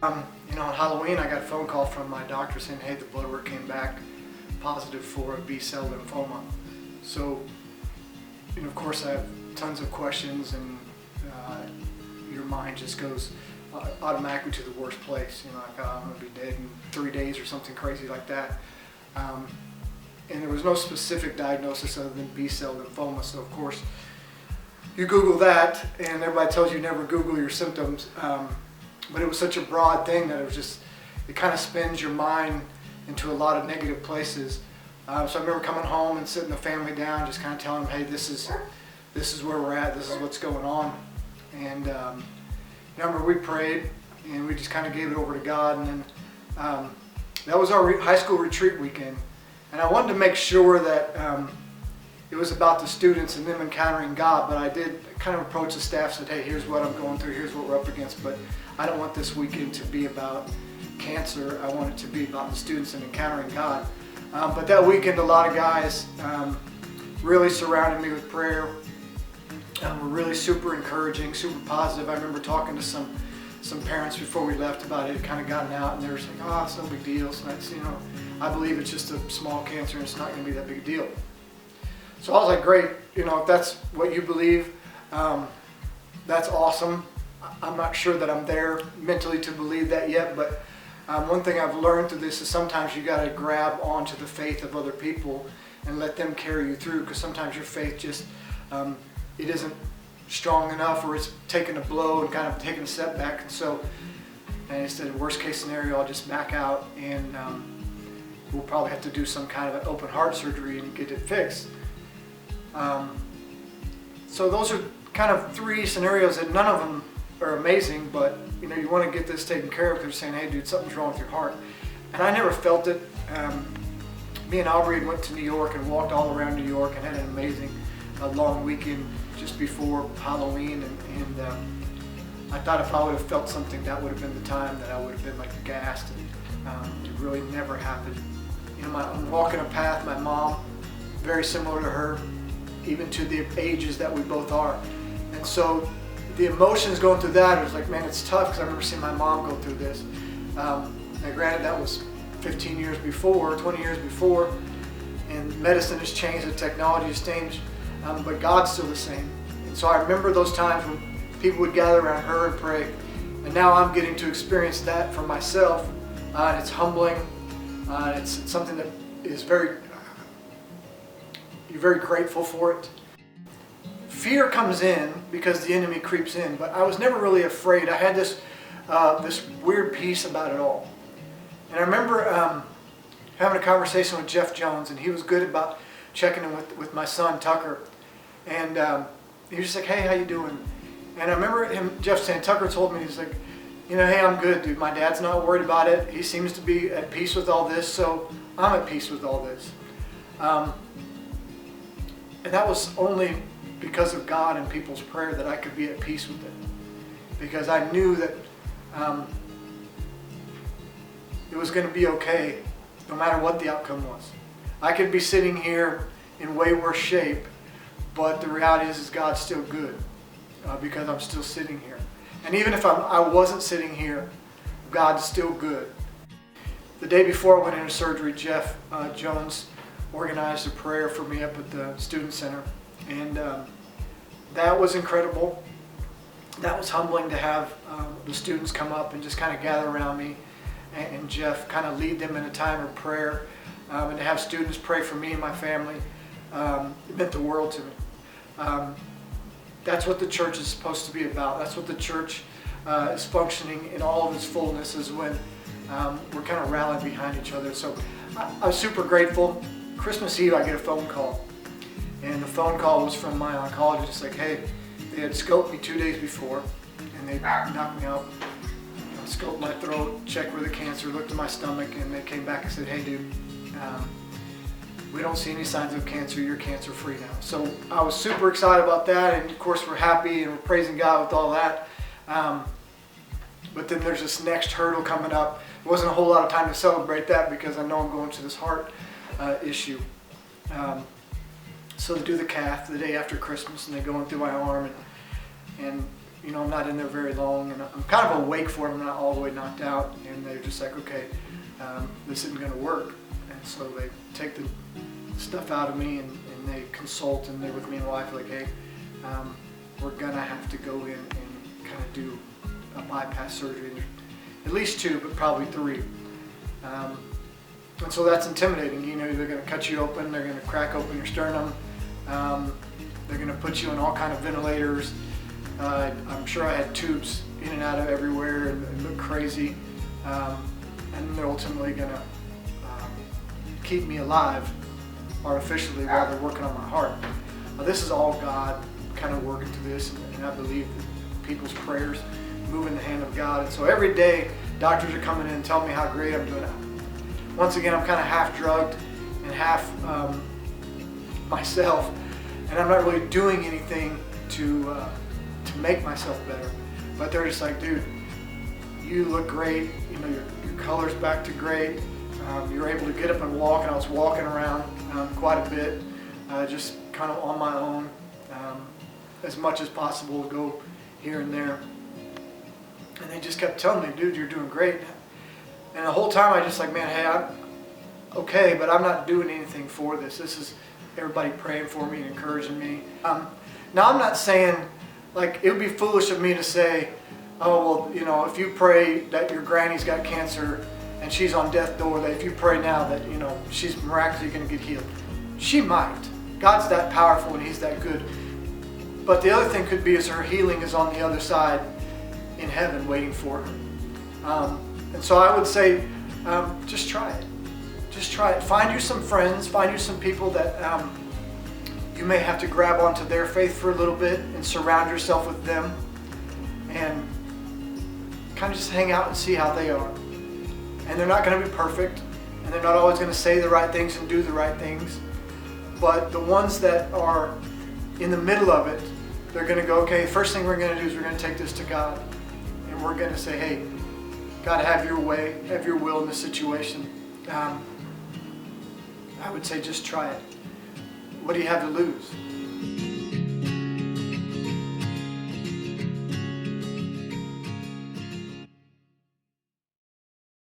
On Halloween, I got a phone call from my doctor saying, hey, the blood work came back positive for a B-cell lymphoma. So, of course, I have tons of questions, and your mind just goes automatically to the worst place. Like, I'm going to be dead in 3 days or something crazy like that. And there was no specific diagnosis other than B-cell lymphoma. So, of course, you Google that, and everybody tells you never Google your symptoms. But it was such a broad thing that it kind of spins your mind into a lot of negative places. So I remember coming home and sitting the family down, just kind of telling them, hey, this is where we're at, this is what's going on. And remember, we prayed, and we just kind of gave it over to God. And then that was our high school retreat weekend. And I wanted to make sure that it was about the students and them encountering God, but I did kind of approach the staff, said, hey, here's what I'm going through, here's what we're up against, but I don't want this weekend to be about cancer. I want it to be about the students and encountering God. But that weekend, a lot of guys really surrounded me with prayer. Were really super encouraging, super positive. I remember talking to some parents before we left about it. It kind of gotten out, and they were saying, oh, it's no big deal. So that's, I believe it's just a small cancer, and it's not going to be that big a deal. So I was like, great, if that's what you believe, that's awesome. I'm not sure that I'm there mentally to believe that yet, but one thing I've learned through this is sometimes you got to grab onto the faith of other people and let them carry you through, because sometimes your faith just, it isn't strong enough, or it's taking a blow and kind of taking a setback. And so, instead of worst case scenario, I'll just back out, and we'll probably have to do some kind of an open heart surgery and get it fixed. So those are kind of three scenarios that none of them are amazing, but you want to get this taken care of, because they're saying, hey dude, something's wrong with your heart. And I never felt it. Me and Aubrey went to New York and walked all around New York and had an amazing long weekend just before Halloween, and I thought if I would have felt something, that would have been the time that I would have been like gassed. And it really never happened. I'm walking a path, my mom, very similar to her, even to the ages that we both are. And so the emotions going through that, it was like, man, it's tough, because I remember seeing my mom go through this. Now granted, that was 15 years before, 20 years before, and medicine has changed, the technology has changed, but God's still the same. And so I remember those times when people would gather around her and pray, and now I'm getting to experience that for myself, and it's humbling. It's something that is you're very grateful for it. Fear comes in because the enemy creeps in, but I was never really afraid. I had this weird peace about it all. And I remember having a conversation with Jeff Jones, and he was good about checking in with my son Tucker. And he was just like, hey, how you doing? And I remember Jeff saying, Tucker told me, he's like, hey, I'm good, dude. My dad's not worried about it. He seems to be at peace with all this, so I'm at peace with all this. And that was only because of God and people's prayer that I could be at peace with it. Because I knew that it was going to be okay, no matter what the outcome was. I could be sitting here in way worse shape, but the reality is God's still good, because I'm still sitting here. And even if I wasn't sitting here, God's still good. The day before I went into surgery, Jeff Jones organized a prayer for me up at the Student Center. And that was incredible. That was humbling to have the students come up and just kind of gather around me, and Jeff kind of lead them in a time of prayer, and to have students pray for me and my family. It meant the world to me. That's what the church is supposed to be about. That's what the church is functioning in all of its fullness, is when we're kind of rallying behind each other. So I was super grateful. Christmas Eve, I get a phone call. And the phone call was from my oncologist, like, hey, they had scoped me 2 days before, and they knocked me out, scoped my throat, checked for the cancer, looked at my stomach, and they came back and said, hey dude, we don't see any signs of cancer, you're cancer free now. So I was super excited about that, and of course we're happy and we're praising God with all that. But then there's this next hurdle coming up. It wasn't a whole lot of time to celebrate that, because I know I'm going to this heart issue. So they do the cath the day after Christmas, and they go in through my arm, and I'm not in there very long, and I'm kind of awake for them, I'm not all the way knocked out, and they're just like, okay, this isn't going to work. And so they take the stuff out of me, and they consult, and they're with me and wife like, hey, we're going to have to go in and kind of do a bypass surgery. At least 2, but probably 3. And so that's intimidating. They're going to cut you open, they're going to crack open your sternum, they're going to put you on all kind of ventilators. I'm sure I had tubes in and out of everywhere and looked crazy. And they're ultimately going to keep me alive artificially while they're working on my heart. This is all God kind of working through this, and I believe that people's prayers move in the hand of God. And so every day, doctors are coming in and telling me how great I'm doing. Once again, I'm kind of half drugged and half myself, and I'm not really doing anything to make myself better. But they're just like, dude, you look great. Your color's back to great. You're able to get up and walk, and I was walking around quite a bit, just kind of on my own, as much as possible, to go here and there. And they just kept telling me, dude, you're doing great. And the whole time I just like, man, hey, I'm okay, but I'm not doing anything for this. This is everybody praying for me and encouraging me. Now I'm not saying, like, it would be foolish of me to say, oh, well, if you pray that your granny's got cancer and she's on death's door, that if you pray now that, she's miraculously going to get healed. She might. God's that powerful and He's that good. But the other thing could be is her healing is on the other side in heaven waiting for her. And so I would say, just try it. Just try it. Find you some friends, find you some people that you may have to grab onto their faith for a little bit and surround yourself with them and kind of just hang out and see how they are. And they're not going to be perfect, and they're not always going to say the right things and do the right things. But the ones that are in the middle of it, they're going to go, okay, first thing we're going to do is we're going to take this to God. And we're going to say, hey, God, have your way, have your will in this situation. I would say just try it. What do you have to lose?